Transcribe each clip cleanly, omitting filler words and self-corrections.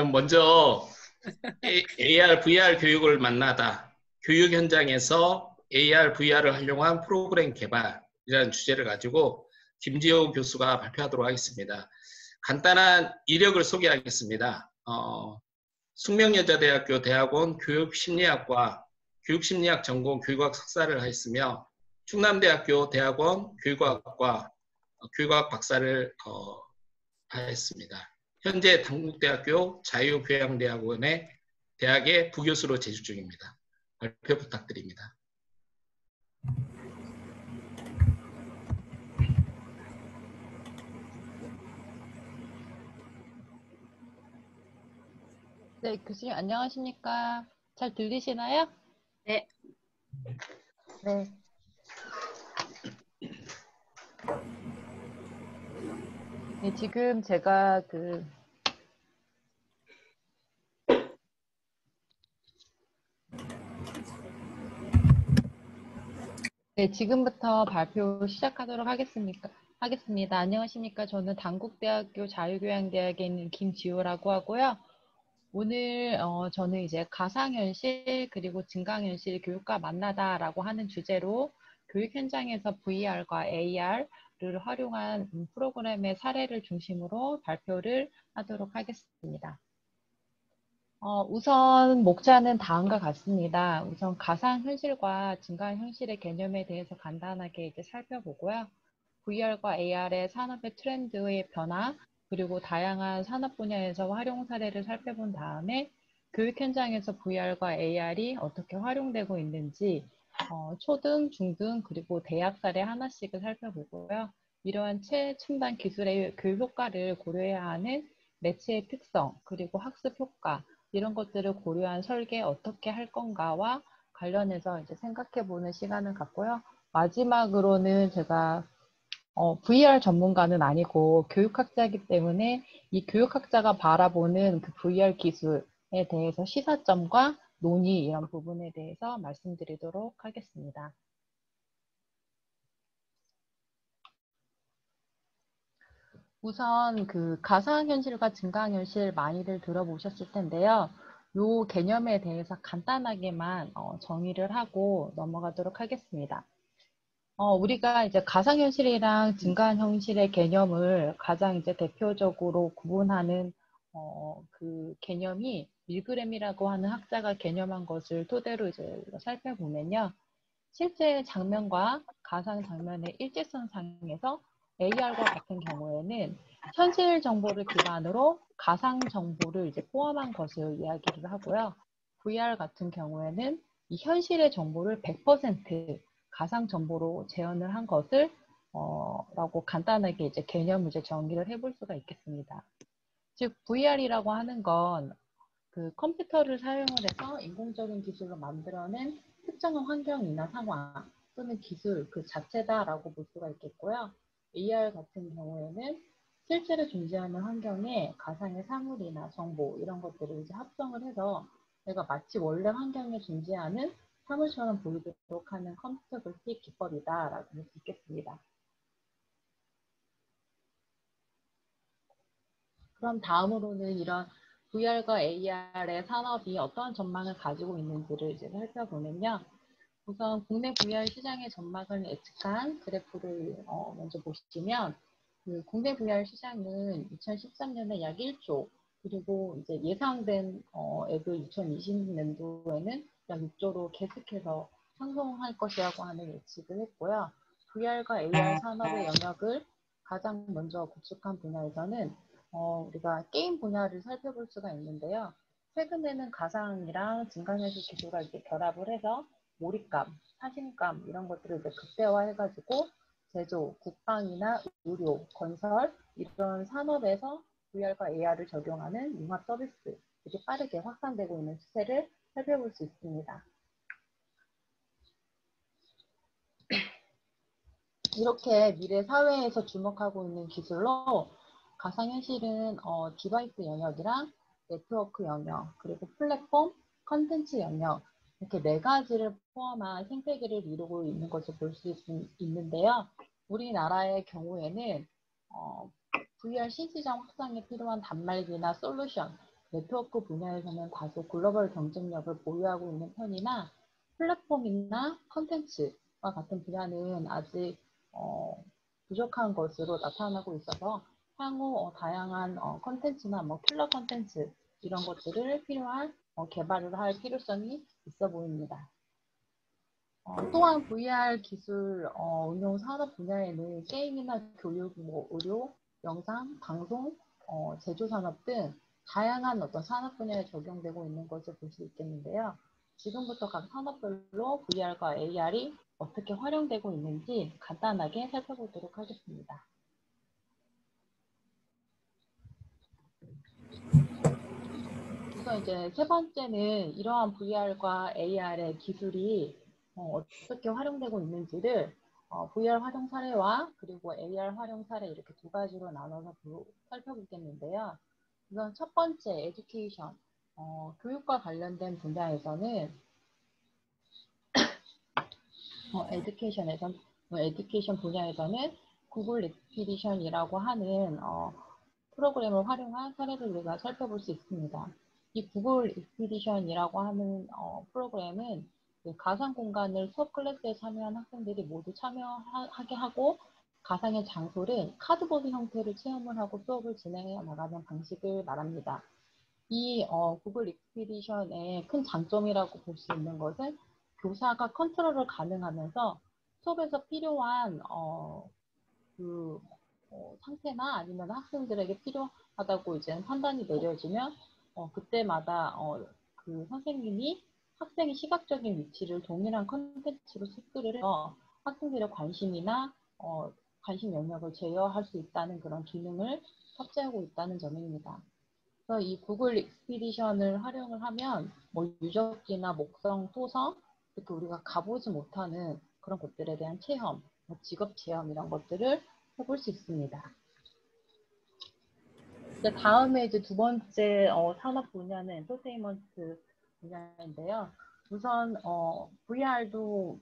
그럼 먼저 AR, VR 교육을 만나다. 교육 현장에서 AR, VR을 활용한 프로그램 개발이라는 주제를 가지고 김지호 교수가 발표하도록 하겠습니다. 간단한 이력을 소개하겠습니다. 숙명여자대학교 대학원 교육심리학과 교육심리학 전공 교육학 석사를 하였으며 충남대학교 대학원 교육학과 교육학 박사를 하였습니다. 현재 당국대학교 자유교양대학원의 대학의 부교수로 재직 중입니다. 발표 부탁드립니다. 네, 교수님 안녕하십니까? 잘 들리시나요? 네. 네. 네, 지금 제가 네, 지금부터 발표 시작하도록 하겠습니다. 안녕하십니까? 저는 당국대학교 자유교양대학에 있는 김지호라고 하고요. 오늘 저는 이제 가상현실 그리고 증강현실 교육과 만나다라고 하는 주제로 교육 현장에서 VR과 AR를 활용한 프로그램의 사례를 중심으로 발표를 하도록 하겠습니다. 우선 목차는 다음과 같습니다. 우선 가상현실과 증강현실의 개념에 대해서 간단하게 이제 살펴보고요. VR과 AR의 산업의 트렌드의 변화, 그리고 다양한 산업 분야에서 활용 사례를 살펴본 다음에 교육 현장에서 VR과 AR이 어떻게 활용되고 있는지 초등, 중등, 그리고 대학 사례 하나씩을 살펴보고요. 이러한 최첨단 기술의 교육 효과를 고려해야 하는 매체의 특성, 그리고 학습 효과, 이런 것들을 고려한 설계 어떻게 할 건가와 관련해서 이제 생각해보는 시간을 갖고요. 마지막으로는 제가 VR 전문가는 아니고 교육학자이기 때문에 이 교육학자가 바라보는 그 VR 기술에 대해서 시사점과 논의 이런 부분에 대해서 말씀드리도록 하겠습니다. 우선 그 가상현실과 증강현실 많이들 들어보셨을 텐데요. 이 개념에 대해서 간단하게만 정의를 하고 넘어가도록 하겠습니다. 우리가 이제 가상현실이랑 증강현실의 개념을 가장 이제 대표적으로 구분하는 그 개념이 밀그램이라고 하는 학자가 개념한 것을 토대로 이제 살펴보면요. 실제 장면과 가상 장면의 일직선상에서 AR과 같은 경우에는 현실 정보를 기반으로 가상 정보를 이제 포함한 것을 이야기를 하고요. VR 같은 경우에는 이 현실의 정보를 100% 가상 정보로 재현을 한 것을 라고 간단하게 이제 개념을 이제 정의를 해볼 수가 있겠습니다. 즉 VR이라고 하는 건 그 컴퓨터를 사용을 해서 인공적인 기술로 만들어낸 특정한 환경이나 상황 또는 기술 그 자체다라고 볼 수가 있겠고요. AR 같은 경우에는 실제로 존재하는 환경에 가상의 사물이나 정보 이런 것들을 이제 합성을 해서 내가 마치 원래 환경에 존재하는 사물처럼 보이도록 하는 컴퓨터 그래픽 기법이다라고 볼 수 있겠습니다. 그럼 다음으로는 이런 VR과 AR의 산업이 어떠한 전망을 가지고 있는지를 이제 살펴보면요. 우선 국내 VR 시장의 전망을 예측한 그래프를 먼저 보시면 그 국내 VR 시장은 2013년에 약 1조 그리고 이제 예상된 액을 2020년도에는 약 6조로 계속해서 상승할 것이라고 하는 예측을 했고요. VR과 AR 산업의 영역을 가장 먼저 구축한 분야에서는 우리가 게임 분야를 살펴볼 수가 있는데요. 최근에는 가상이랑 증강현실 기술을 이렇게 결합을 해서 몰입감, 사진감 이런 것들을 이제 극대화해가지고 제조, 국방이나 의료, 건설 이런 산업에서 VR과 AR을 적용하는 융합 서비스 이렇게 빠르게 확산되고 있는 추세를 살펴볼 수 있습니다. 이렇게 미래 사회에서 주목하고 있는 기술로 가상현실은 디바이스 영역이랑 네트워크 영역, 그리고 플랫폼, 컨텐츠 영역 이렇게 네 가지를 포함한 생태계를 이루고 있는 것을 볼 수 있는데요. 우리나라의 경우에는 VR 신시장 확산에 필요한 단말기나 솔루션 네트워크 분야에서는 다소 글로벌 경쟁력을 보유하고 있는 편이나 플랫폼이나 컨텐츠와 같은 분야는 아직 부족한 것으로 나타나고 있어서 향후 다양한 컨텐츠나 뭐 킬러 컨텐츠 이런 것들을 필요한 개발을 할 필요성이 있어 보입니다. 또한 VR 기술 응용 산업 분야에는 게임이나 교육, 뭐 의료, 영상, 방송, 제조 산업 등 다양한 어떤 산업 분야에 적용되고 있는 것을 볼 수 있겠는데요. 지금부터 각 산업별로 VR과 AR이 어떻게 활용되고 있는지 간단하게 살펴보도록 하겠습니다. 우선 이제 세 번째는 이러한 VR과 AR의 기술이 어떻게 활용되고 있는지를 VR 활용 사례와 그리고 AR 활용 사례 이렇게 두 가지로 나눠서 살펴보겠는데요. 우선 첫 번째 에듀케이션, 교육과 관련된 분야에서는 에듀케이션 분야에서는 구글 익스피디션이라고 하는 프로그램을 활용한 사례를 우리가 살펴볼 수 있습니다. 이 구글 익스피디션이라고 하는 프로그램은 가상 공간을 수업 클래스에 참여한 학생들이 모두 참여하게 하고 가상의 장소를 카드보드 형태로 체험을 하고 수업을 진행해 나가는 방식을 말합니다. 이 구글 익스피디션의 큰 장점이라고 볼 수 있는 것은 교사가 컨트롤을 가능하면서 수업에서 필요한 상태나 아니면 학생들에게 필요하다고 이제 판단이 내려지면 그때마다 그 선생님이 학생의 시각적인 위치를 동일한 컨텐츠로 습득을 해서 학생들의 관심이나 관심 영역을 제어할 수 있다는 그런 기능을 탑재하고 있다는 점입니다. 그래서 이 구글 익스피디션을 활용을 하면 뭐 유적지나 목성, 토성 이렇게 우리가 가보지 못하는 그런 것들에 대한 체험, 뭐 직업 체험 이런 것들을 해볼 수 있습니다. 이제 다음에 이제 두 번째 산업 분야는 엔터테인먼트 분야인데요. 우선 VR도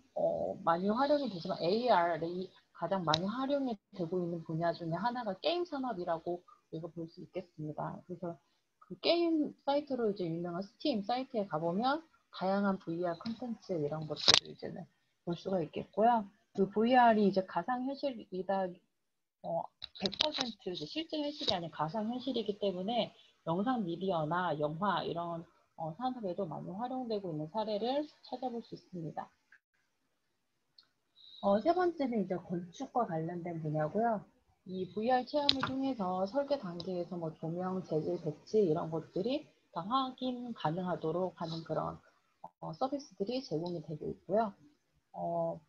많이 활용이 되지만 AR이 가장 많이 활용이 되고 있는 분야 중에 하나가 게임 산업이라고 우리가 볼 수 있겠습니다. 그래서 그 게임 사이트로 이제 유명한 스팀 사이트에 가보면 다양한 VR 콘텐츠 이런 것들을 이제는 볼 수가 있겠고요. 그 VR이 이제 가상현실이다 100% 실제 현실이 아닌 가상현실이기 때문에 영상 미디어나 영화 이런 산업에도 많이 활용되고 있는 사례를 찾아볼 수 있습니다. 세 번째는 이제 건축과 관련된 분야고요. 이 VR 체험을 통해서 설계 단계에서 뭐 조명, 재질, 배치 이런 것들이 다 확인 가능하도록 하는 그런 서비스들이 제공이 되고 있고요.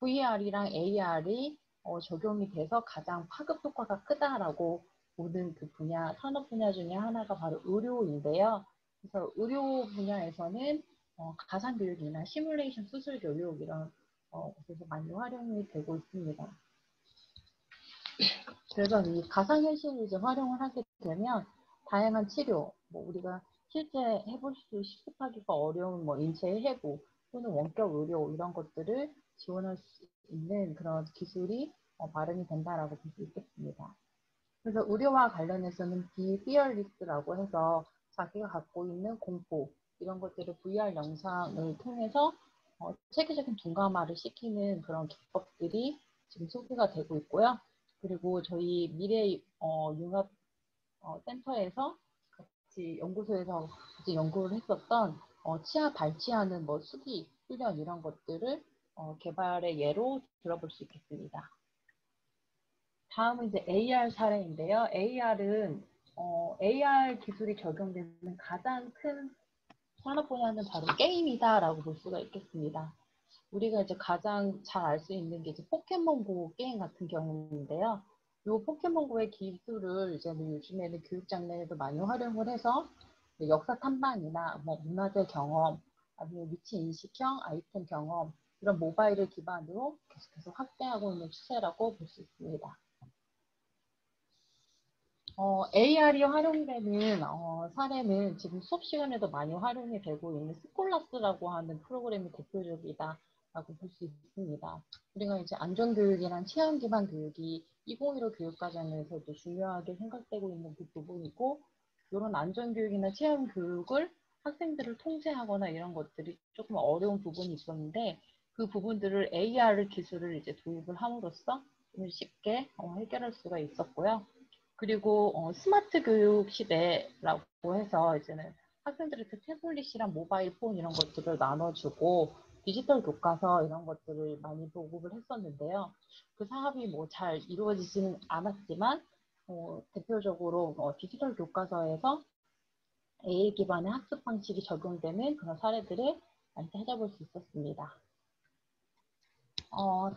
VR이랑 AR이 적용이 돼서 가장 파급 효과가 크다라고 보는 그 분야, 산업 분야 중에 하나가 바로 의료인데요. 그래서 의료 분야에서는 가상교육이나 시뮬레이션 수술 교육 이런 곳에서 많이 활용이 되고 있습니다. 그래서 이 가상현실을 이제 활용을 하게 되면 다양한 치료, 뭐 우리가 실제 해볼 수 실습하기가 어려운 뭐 인체의 해부 또는 원격 의료 이런 것들을 지원할 수 있는 그런 기술이 마련이 된다라고 볼 수 있겠습니다. 그래서 의료와 관련해서는 비피어리스라고 해서 자기가 갖고 있는 공포 이런 것들을 VR 영상을 통해서 체계적인 둔감화를 시키는 그런 기법들이 지금 소개가 되고 있고요. 그리고 저희 미래 융합 센터에서 같이 연구소에서 같이 연구를 했었던 치아 발치하는 뭐 수기 훈련 이런 것들을 개발의 예로 들어볼 수 있겠습니다. 다음은 이제 AR 사례인데요. AR은 AR 기술이 적용되는 가장 큰 산업 분야는 바로 게임이다라고 볼 수가 있겠습니다. 우리가 이제 가장 잘 알 수 있는 게 이제 포켓몬고 게임 같은 경우인데요. 이 포켓몬고의 기술을 이제 요즘에는 교육 장면에도 많이 활용을 해서 역사 탐방이나 뭐 문화재 경험, 아니면 위치 인식형 아이템 경험 이런 모바일을 기반으로 계속해서 확대하고 있는 추세라고 볼 수 있습니다. AR이 활용되는 사례는 지금 수업 시간에도 많이 활용이 되고 있는 스콜라스라고 하는 프로그램이 대표적이다라고 볼 수 있습니다. 우리가 이제 안전교육이랑 체험 기반 교육이 2015 교육과정에서도 중요하게 생각되고 있는 그 부분이고, 이런 안전교육이나 체험교육을 학생들을 통제하거나 이런 것들이 조금 어려운 부분이 있었는데 그 부분들을 AR 기술을 이제 도입을 함으로써 좀 쉽게 해결할 수가 있었고요. 그리고 스마트 교육 시대라고 해서 이제는 학생들한테 태블릿이랑 모바일 폰 이런 것들을 나눠주고 디지털 교과서 이런 것들을 많이 보급을 했었는데요. 그 사업이 뭐 잘 이루어지지는 않았지만 대표적으로 디지털 교과서에서 AI 기반의 학습 방식이 적용되는 그런 사례들을 많이 찾아볼 수 있었습니다.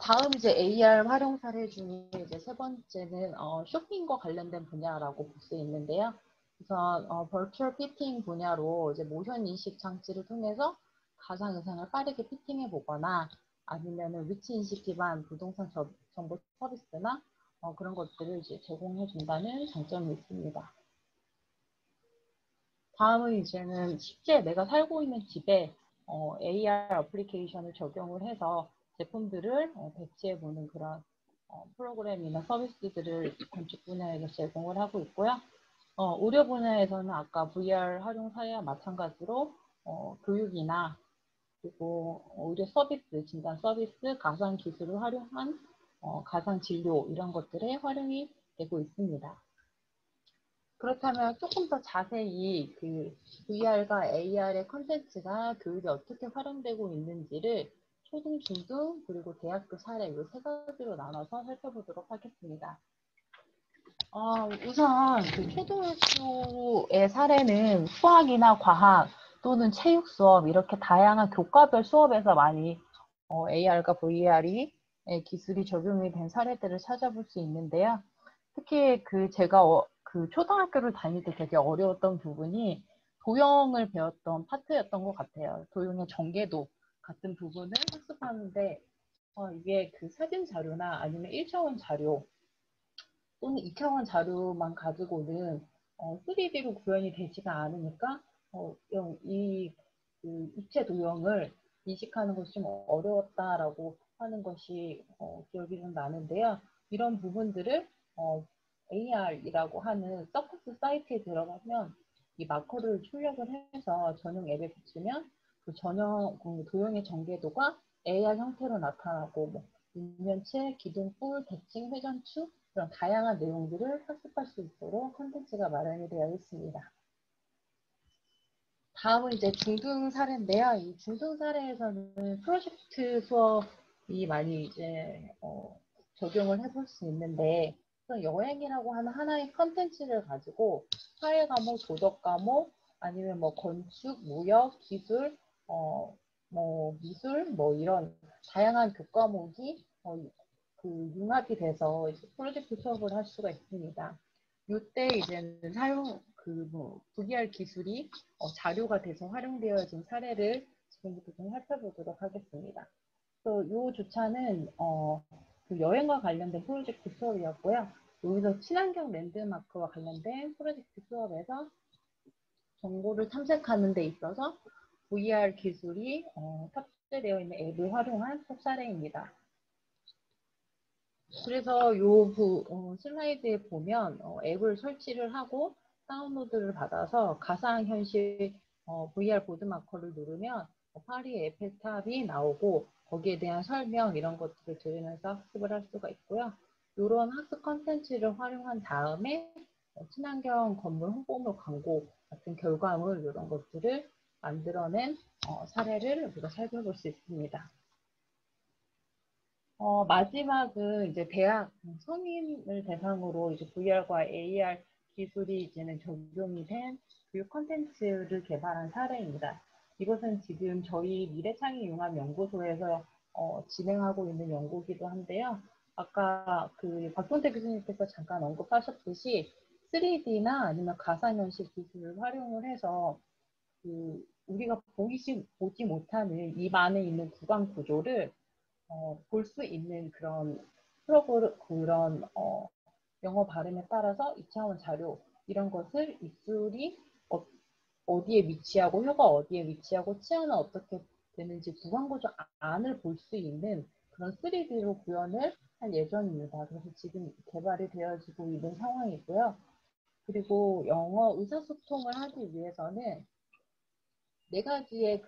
다음 이제 AR 활용 사례 중에 이제 세 번째는 쇼핑과 관련된 분야라고 볼 수 있는데요. 우선 버추얼 피팅 분야로 이제 모션 인식 장치를 통해서 가상 의상을 빠르게 피팅해 보거나 아니면은 위치 인식 기반 부동산 정보 서비스나 그런 것들을 이제 제공해 준다는 장점이 있습니다. 다음은 이제는 실제 내가 살고 있는 집에 AR 어플리케이션을 적용을 해서 제품들을 배치해보는 그런 프로그램이나 서비스들을 건축 분야에서 제공을 하고 있고요. 의료 분야에서는 아까 VR 활용 사례와 마찬가지로 교육이나 그리고 의료 서비스, 진단 서비스, 가상 기술을 활용한 가상 진료 이런 것들에 활용이 되고 있습니다. 그렇다면 조금 더 자세히 그 VR과 AR의 컨텐츠가 교육에 어떻게 활용되고 있는지를 초등, 중등, 그리고 대학교 사례 이 세 가지로 나눠서 살펴보도록 하겠습니다. 우선 그 초등학교의 사례는 수학이나 과학 또는 체육 수업 이렇게 다양한 교과별 수업에서 많이 AR과 VR이 기술이 적용이 된 사례들을 찾아볼 수 있는데요. 특히 그 제가 그 초등학교를 다닐 때 되게 어려웠던 부분이 도형을 배웠던 파트였던 것 같아요. 도형의 전개도 같은 부분을 학습하는데 이게 그 사진 자료나 아니면 1차원 자료 또는 2차원 자료만 가지고는 3D로 구현이 되지가 않으니까 그 입체 도형을 인식하는 것이 좀 어려웠다라고 하는 것이 기억이 좀 나는데요. 이런 부분들을 AR이라고 하는 서커스 사이트에 들어가면 이 마커를 출력을 해서 전용 앱에 붙이면 그 전용 도형의 전개도가 AR 형태로 나타나고 뭐 인면체, 기둥뿔, 대칭, 회전축 그런 다양한 내용들을 학습할 수 있도록 콘텐츠가 마련이 되어 있습니다. 다음은 이제 중등 사례인데요. 이 중등 사례에서는 프로젝트 수업이 많이 이제 적용을 해볼 수 있는데 여행이라고 하는 하나의 컨텐츠를 가지고 사회 과목, 도덕 과목, 아니면 뭐 건축, 무역, 기술, 뭐 미술, 뭐 이런 다양한 교과목이 그 융합이 돼서 이제 프로젝트 수업을 할 수가 있습니다. 이때 이제는 VR 기술이 자료가 돼서 활용되어진 사례를 지금부터 좀 살펴보도록 하겠습니다. 또 이 조차는 그 여행과 관련된 프로젝트 수업이었고요. 여기서 친환경 랜드마크와 관련된 프로젝트 수업에서 정보를 탐색하는 데 있어서 VR 기술이 탑재되어 있는 앱을 활용한 수업 사례입니다. 그래서 슬라이드에 보면 앱을 설치를 하고 다운로드를 받아서 가상현실 VR 보드마커를 누르면 파리 에펠탑이 나오고 거기에 대한 설명 이런 것들을 들으면서 학습을 할 수가 있고요. 이런 학습 컨텐츠를 활용한 다음에 친환경 건물 홍보물 광고 같은 결과물 이런 것들을 만들어낸 사례를 우리가 살펴볼 수 있습니다. 마지막은 이제 대학 성인을 대상으로 이제 VR과 AR 기술이 이제는 적용이 된 교육 콘텐츠를 개발한 사례입니다. 이것은 지금 저희 미래창의융합연구소에서 진행하고 있는 연구이기도 한데요. 아까 그 박동태 교수님께서 잠깐 언급하셨듯이 3D나 아니면 가상현실 기술을 활용을 해서 그 우리가 보지 못하는 입 안에 있는 구강 구조를 볼 수 있는 그런 영어 발음에 따라서 2차원 자료 이런 것을 입술이 어디에 위치하고 혀가 어디에 위치하고 치아는 어떻게 되는지 구강구조 안을 볼 수 있는 그런 3D로 구현을 할 예정입니다. 그래서 지금 개발이 되어지고 있는 상황이고요. 그리고 영어 의사소통을 하기 위해서는 네 가지의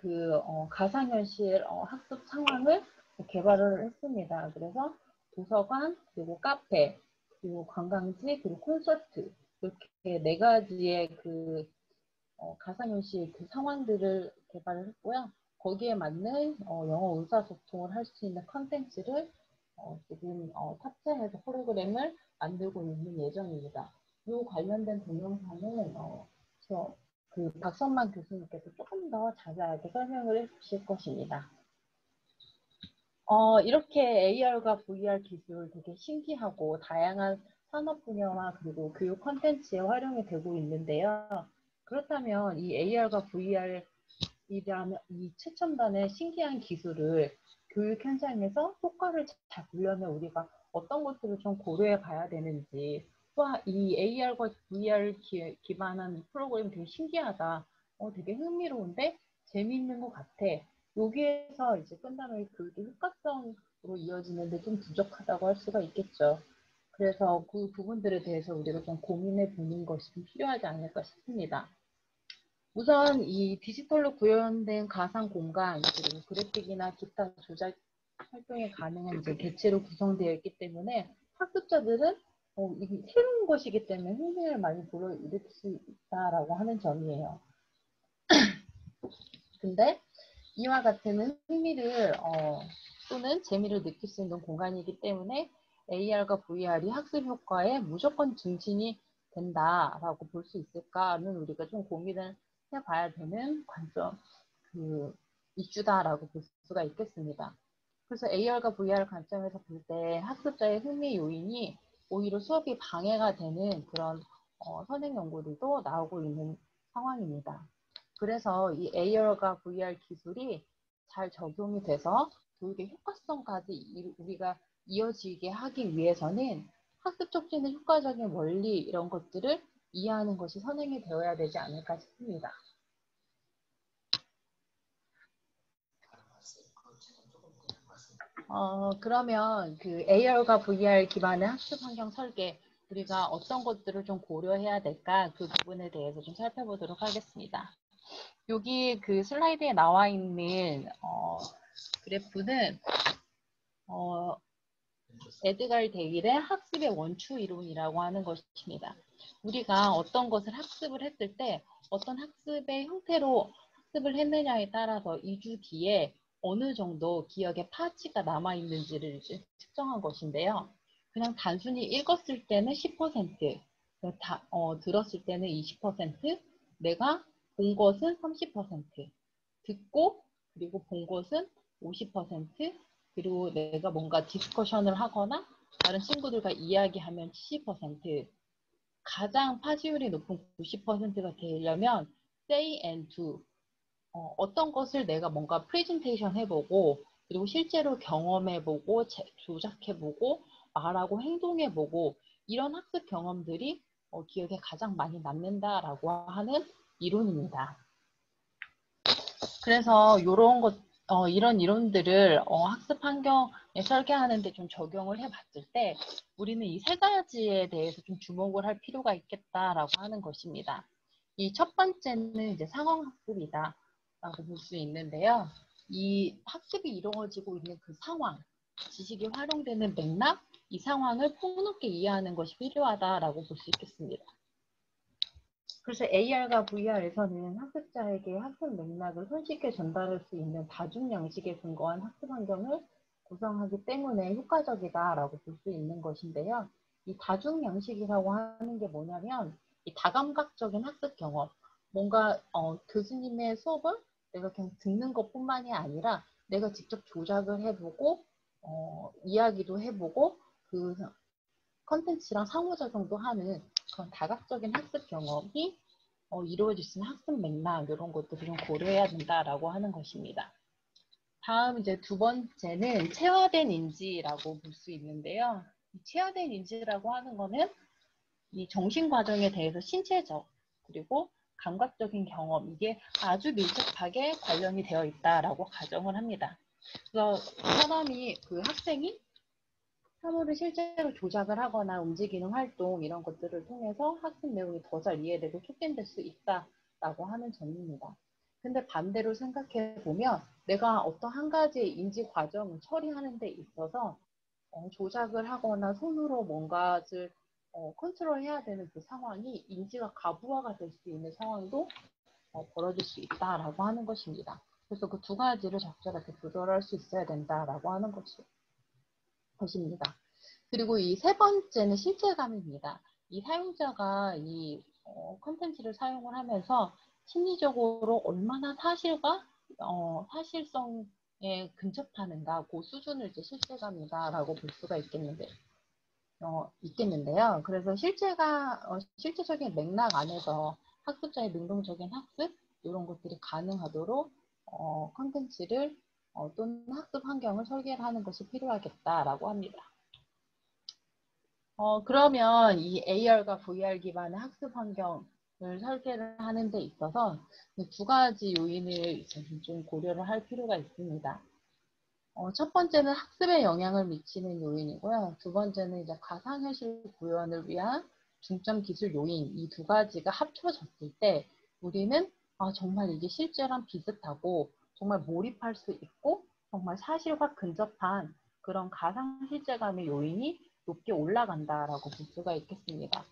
가상현실 학습 상황을 개발을 했습니다. 그래서 도서관, 그리고 카페, 그리고 관광지, 그리고 콘서트 이렇게 네 가지의 가상현실 상황들을 개발을 했고요. 거기에 맞는 영어 의사소통을 할 수 있는 컨텐츠를 지금 탑재해서 프로그램을 만들고 있는 예정입니다. 이 관련된 동영상은 박선만 교수님께서 조금 더 자세하게 설명을 해주실 것입니다. 이렇게 AR과 VR 기술 되게 신기하고 다양한 산업 분야와 그리고 교육 콘텐츠에 활용이 되고 있는데요. 그렇다면 이 AR과 VR이라는 이 최첨단의 신기한 기술을 교육 현장에서 효과를 잘 보려면 우리가 어떤 것들을 좀 고려해 봐야 되는지, 와, 이 AR과 VR 기반한 프로그램 되게 신기하다. 되게 흥미로운데 재미있는 것 같아. 여기에서 이제 끝나면 교육이 효과성으로 이어지는데 좀 부족하다고 할 수가 있겠죠. 그래서 그 부분들에 대해서 우리가 좀 고민해 보는 것이 좀 필요하지 않을까 싶습니다. 우선 이 디지털로 구현된 가상 공간, 그리고 그래픽이나 기타 조작 활동이 가능한 이제 객체로 구성되어 있기 때문에 학습자들은 이게 새로운 것이기 때문에 흥미를 많이 불러일으킬 수 있다라고 하는 점이에요. 근데 이와 같은 흥미를 또는 재미를 느낄 수 있는 공간이기 때문에 AR과 VR이 학습 효과에 무조건 증진이 된다라고 볼 수 있을까는 우리가 좀 고민을 해봐야 되는 관점, 이슈다라고 볼 수가 있겠습니다. 그래서 AR과 VR 관점에서 볼 때 학습자의 흥미 요인이 오히려 수업이 방해가 되는 그런 선행 연구들도 나오고 있는 상황입니다. 그래서 이 AR과 VR 기술이 잘 적용이 돼서 교육의 효과성까지 우리가 이어지게 하기 위해서는 학습 촉진의 효과적인 원리 이런 것들을 이해하는 것이 선행이 되어야 되지 않을까 싶습니다. 그러면 그 AR과 VR 기반의 학습 환경 설계, 우리가 어떤 것들을 좀 고려해야 될까? 그 부분에 대해서 좀 살펴보도록 하겠습니다. 여기 그 슬라이드에 나와 있는 그래프는 에드갈 데일의 학습의 원추 이론이라고 하는 것입니다. 우리가 어떤 것을 학습을 했을 때 어떤 학습의 형태로 학습을 했느냐에 따라서 2주 뒤에 어느 정도 기억에 파츠가 남아있는지를 측정한 것인데요. 그냥 단순히 읽었을 때는 10%, 들었을 때는 20%, 내가 본 것은 30%, 듣고 그리고 본 것은 50%, 그리고 내가 뭔가 디스커션을 하거나 다른 친구들과 이야기하면 70%, 가장 파지율이 높은 90%가 되려면 say and do, 어떤 것을 내가 뭔가 프레젠테이션 해보고 그리고 실제로 경험해보고 조작해보고 말하고 행동해보고 이런 학습 경험들이 기억에 가장 많이 남는다라고 하는 이론입니다. 그래서 이런 이론들을 학습 환경에 설계하는데 좀 적용을 해봤을 때 우리는 이 세 가지에 대해서 좀 주목을 할 필요가 있겠다라고 하는 것입니다. 이 첫 번째는 이제 상황학습이다 라고 볼 수 있는데요. 이 학습이 이루어지고 있는 그 상황, 지식이 활용되는 맥락, 이 상황을 폭넓게 이해하는 것이 필요하다라고 볼 수 있겠습니다. 그래서 AR과 VR에서는 학습자에게 학습 맥락을 손쉽게 전달할 수 있는 다중 양식에 근거한 학습 환경을 구성하기 때문에 효과적이다라고 볼 수 있는 것인데요. 이 다중 양식이라고 하는 게 뭐냐면 이 다감각적인 학습 경험, 뭔가 교수님의 수업을 내가 그냥 듣는 것뿐만이 아니라 내가 직접 조작을 해보고 이야기도 해보고 그 컨텐츠랑 상호작용도 하는 그런 다각적인 학습 경험이 이루어질 수 있는 학습 맥락 이런 것들을 좀 고려해야 된다라고 하는 것입니다. 다음 이제 두 번째는 체화된 인지라고 볼 수 있는데요. 이 체화된 인지라고 하는 거는 이 정신 과정에 대해서 신체적 그리고 감각적인 경험 이게 아주 밀접하게 관련이 되어 있다라고 가정을 합니다. 그래서 학생이 사물을 실제로 조작을 하거나 움직이는 활동 이런 것들을 통해서 학습 내용이 더 잘 이해되고 촉진될 수 있다라고 하는 점입니다. 근데 반대로 생각해 보면 내가 어떤 한 가지의 인지 과정을 처리하는 데 있어서 조작을 하거나 손으로 뭔가를 컨트롤해야 되는 그 상황이 인지가 가부화가 될 수 있는 상황도 벌어질 수 있다라고 하는 것입니다. 그래서 그 두 가지를 적절하게 조절할 수 있어야 된다라고 하는 것입니다. 그리고 이 세 번째는 실체감입니다. 이 사용자가 이 컨텐츠를 사용을 하면서 심리적으로 얼마나 사실성에 근접하는가 그 수준을 이제 실체감이다라고 볼 수가 있겠는데요. 그래서 실제적인 맥락 안에서 학습자의 능동적인 학습 이런 것들이 가능하도록 컨텐츠를 또는 학습 환경을 설계를 하는 것이 필요하겠다라고 합니다. 그러면 이 AR과 VR 기반의 학습 환경을 설계를 하는 데 있어서 두 가지 요인을 좀 고려를 할 필요가 있습니다. 첫 번째는 학습에 영향을 미치는 요인이고요. 두 번째는 이제 가상현실 구현을 위한 중점 기술 요인, 이 두 가지가 합쳐졌을 때 우리는 정말 이게 실제랑 비슷하고 정말 몰입할 수 있고 정말 사실과 근접한 그런 가상 실제감의 요인이 높게 올라간다라고 볼 수가 있겠습니다.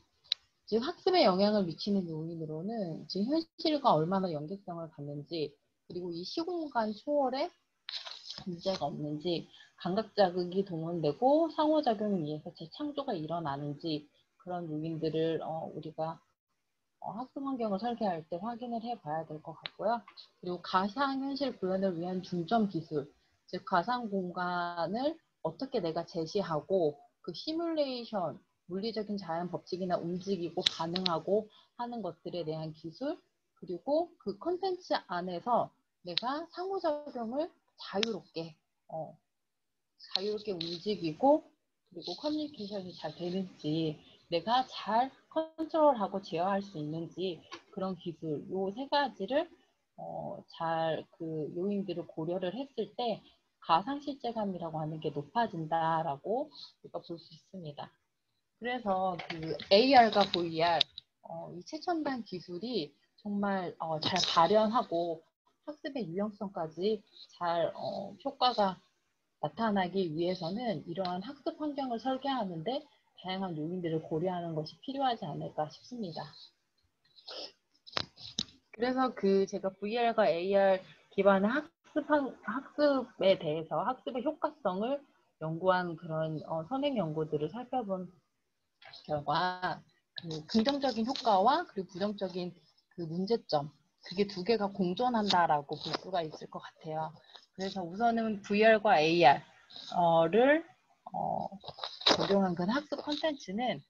즉 학습에 영향을 미치는 요인으로는 지금 현실과 얼마나 연계성을 갖는지 그리고 이 시공간 초월에 문제가 없는지 감각 자극이 동원되고 상호작용에 의해서 재창조가 일어나는지 그런 요인들을 우리가 학습 환경을 설계할 때 확인을 해봐야 될 것 같고요. 그리고 가상현실 구현을 위한 중점 기술, 즉 가상 공간을 어떻게 내가 제시하고 그 시뮬레이션, 물리적인 자연 법칙이나 움직이고 반응하고 하는 것들에 대한 기술, 그리고 그 콘텐츠 안에서 내가 상호작용을 자유롭게 움직이고 그리고 커뮤니케이션이 잘 되는지 내가 잘 컨트롤하고 제어할 수 있는지 그런 기술 요 세 가지를 잘 그 요인들을 고려를 했을 때 가상 실제감이라고 하는 게 높아진다라고 우리가 볼 수 있습니다. 그래서 그 AR과 VR 이 최첨단 기술이 정말 잘 발현하고 학습의 유용성까지 잘 효과가 나타나기 위해서는 이러한 학습 환경을 설계하는데 다양한 요인들을 고려하는 것이 필요하지 않을까 싶습니다. 그래서 제가 VR과 AR 기반의 학습에 대해서 학습의 효과성을 연구한 그런 선행 연구들을 살펴본 결과 그 긍정적인 효과와 그리고 부정적인 그 문제점 그게 두 개가 공존한다라고 볼 수가 있을 것 같아요. 그래서 우선은 VR과 AR를 적용한 그 학습 콘텐츠는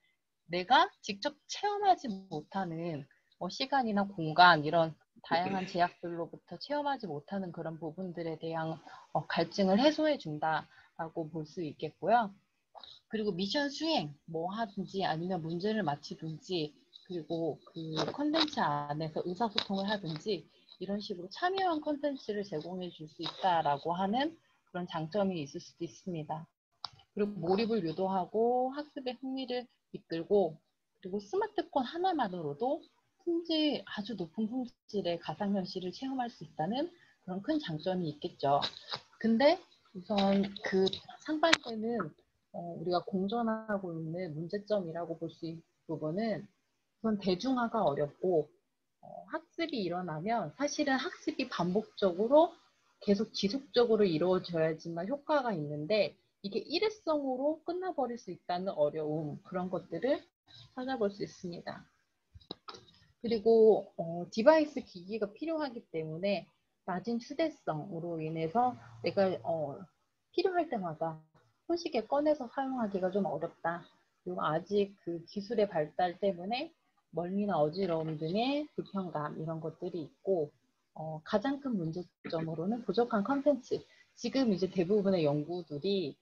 내가 직접 체험하지 못하는 시간이나 공간 이런 다양한 제약들로부터 체험하지 못하는 그런 부분들에 대한 갈증을 해소해 준다라고 볼 수 있겠고요. 그리고 미션 수행 뭐 하든지 아니면 문제를 맞히든지 그리고 그 컨텐츠 안에서 의사소통을 하든지 이런 식으로 참여형 컨텐츠를 제공해 줄 수 있다라고 하는 그런 장점이 있을 수도 있습니다. 그리고 몰입을 유도하고 학습의 흥미를 이끌고 그리고 스마트폰 하나만으로도 아주 높은 품질의 가상현실을 체험할 수 있다는 그런 큰 장점이 있겠죠. 근데 우선 그 상반되는 우리가 공존하고 있는 문제점이라고 볼 수 있는 부분은 우선 대중화가 어렵고 학습이 일어나면 사실은 학습이 반복적으로 계속 지속적으로 이루어져야지만 효과가 있는데 이게 일회성으로 끝나버릴 수 있다는 어려움 그런 것들을 찾아볼 수 있습니다. 그리고 디바이스 기기가 필요하기 때문에 낮은 휴대성으로 인해서 내가 필요할 때마다 손쉽게 꺼내서 사용하기가 좀 어렵다. 그리고 아직 그 기술의 발달 때문에 멀미나 어지러움 등의 불편감 이런 것들이 있고 가장 큰 문제점으로는 부족한 컨텐츠. 지금 이제 대부분의 연구들이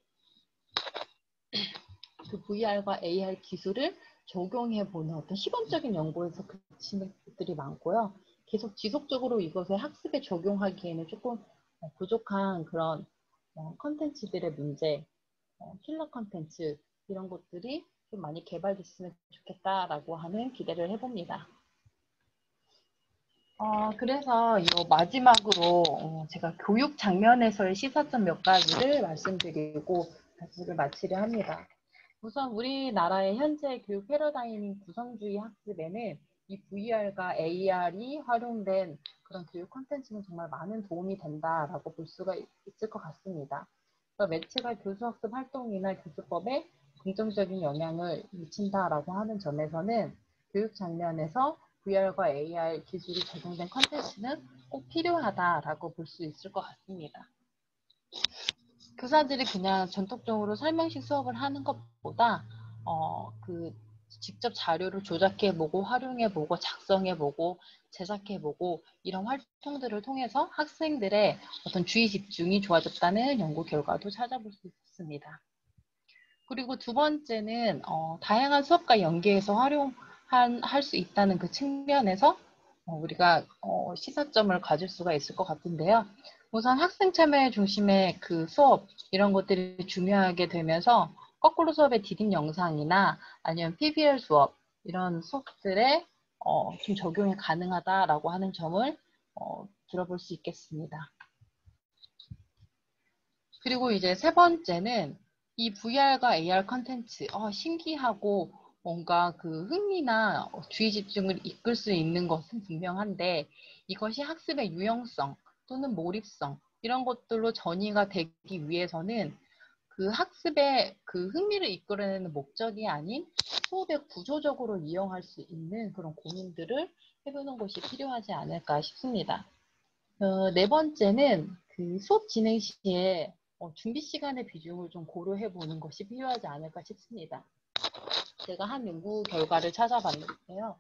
그 VR과 AR 기술을 적용해보는 어떤 시범적인 연구에서 그치는 것들이 많고요. 계속 지속적으로 이것을 학습에 적용하기에는 조금 부족한 그런 컨텐츠들의 문제, 킬러 컨텐츠 이런 것들이 좀 많이 개발됐으면 좋겠다라고 하는 기대를 해봅니다. 그래서 이 마지막으로 제가 교육 장면에서의 시사점 몇 가지를 말씀드리고 말씀을 마치려 합니다. 우선 우리나라의 현재 교육 패러다임 구성주의 학습에는 이 VR과 AR이 활용된 그런 교육 콘텐츠는 정말 많은 도움이 된다라고 볼 수가 있을 것 같습니다. 매체가 교수학습 활동이나 교수법에 긍정적인 영향을 미친다라고 하는 점에서는 교육 장면에서 VR과 AR 기술이 적용된 콘텐츠는 꼭 필요하다라고 볼 수 있을 것 같습니다. 교사들이 그냥 전통적으로 설명식 수업을 하는 것보다 직접 자료를 조작해보고 활용해보고 작성해보고 제작해보고 이런 활동들을 통해서 학생들의 어떤 주의 집중이 좋아졌다는 연구 결과도 찾아볼 수 있습니다. 그리고 두 번째는 다양한 수업과 연계해서 할 수 있다는 그 측면에서 우리가 시사점을 가질 수가 있을 것 같은데요. 우선 학생 참여 중심의 그 수업 이런 것들이 중요하게 되면서 거꾸로 수업의 디딤 영상이나 아니면 PBL 수업 이런 수업들에 좀 적용이 가능하다라고 하는 점을 들어볼 수 있겠습니다. 그리고 이제 세 번째는 이 VR과 AR 컨텐츠 신기하고 뭔가 그 흥미나 주의 집중을 이끌 수 있는 것은 분명한데 이것이 학습의 유형성 또는 몰입성 이런 것들로 전이가 되기 위해서는 그 학습의 그 흥미를 이끌어내는 목적이 아닌 수업에 구조적으로 이용할 수 있는 그런 고민들을 해보는 것이 필요하지 않을까 싶습니다. 네 번째는 그 수업 진행 시에 준비 시간의 비중을 좀 고려해 보는 것이 필요하지 않을까 싶습니다. 제가 한 연구 결과를 찾아봤는데요.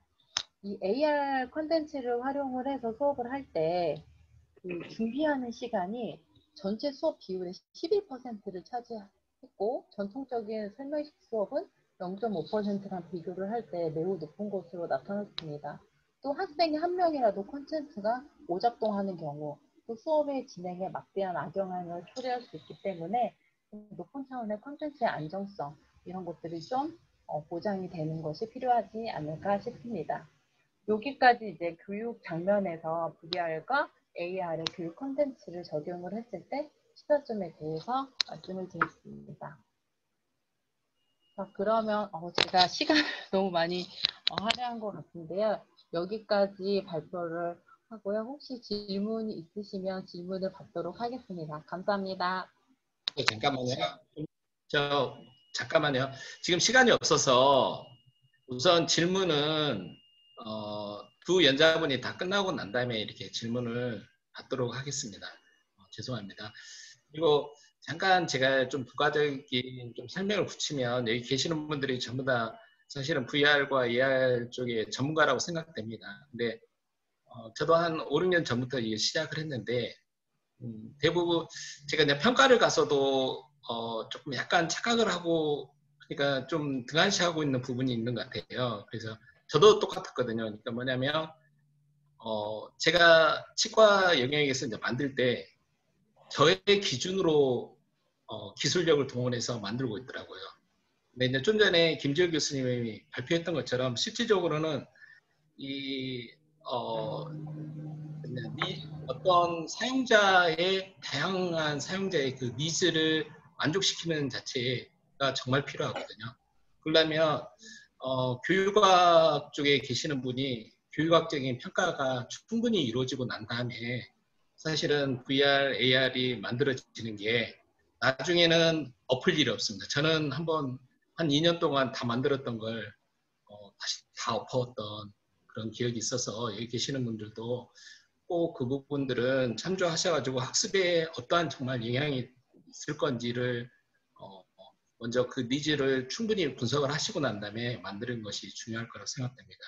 이 AR 컨텐츠를 활용을 해서 수업을 할 때 그 준비하는 시간이 전체 수업 비율의 11%를 차지했고 전통적인 설명식 수업은 0.5%랑 비교를 할 때 매우 높은 것으로 나타났습니다. 또 학생이 한 명이라도 콘텐츠가 오작동하는 경우 또 수업의 진행에 막대한 악영향을 초래할 수 있기 때문에 높은 차원의 콘텐츠의 안정성 이런 것들이 좀 보장이 되는 것이 필요하지 않을까 싶습니다. 여기까지 이제 교육 장면에서 VR과 AR의 교육 콘텐츠를 적용을 했을 때 시사점에 대해서 말씀을 드렸습니다. 자, 그러면 제가 시간을 너무 많이 할애한 것 같은데요. 여기까지 발표를 하고요. 혹시 질문이 있으시면 질문을 받도록 하겠습니다. 감사합니다. 네, 잠깐만요. 잠깐만요. 지금 시간이 없어서 우선 질문은 두 연자분이 다 끝나고 난 다음에 이렇게 질문을 받도록 하겠습니다. 죄송합니다. 그리고 잠깐 제가 좀 부가적인 좀 설명을 붙이면 여기 계시는 분들이 전부 다 사실은 VR과 AR 쪽의 전문가라고 생각됩니다. 근데 저도 한 5, 6년 전부터 이게 시작을 했는데 대부분 제가 이제 평가를 가서도 조금 약간 착각을 하고 그러니까 좀 등한시하고 있는 부분이 있는 것 같아요. 그래서 저도 똑같았거든요. 그러니까 뭐냐면 제가 치과 영역에서 이제 만들 때 저의 기준으로 기술력을 동원해서 만들고 있더라고요. 근데 이제 좀 전에 김지혁 교수님이 발표했던 것처럼 실질적으로는 이 어떤 사용자의 다양한 사용자의 그 니즈를 만족시키는 자체가 정말 필요하거든요. 그러려면 교육학 쪽에 계시는 분이 교육학적인 평가가 충분히 이루어지고 난 다음에 사실은 VR, AR이 만들어지는 게 나중에는 엎을 일이 없습니다. 저는 한번 한 2년 동안 다 만들었던 걸 다시 다 엎었던 그런 기억이 있어서 여기 계시는 분들도 꼭 그 부분들은 참조하셔가지고 학습에 어떠한 정말 영향이 있을 건지를 먼저 그 니즈를 충분히 분석을 하시고 난 다음에 만드는 것이 중요할 거라고 생각됩니다.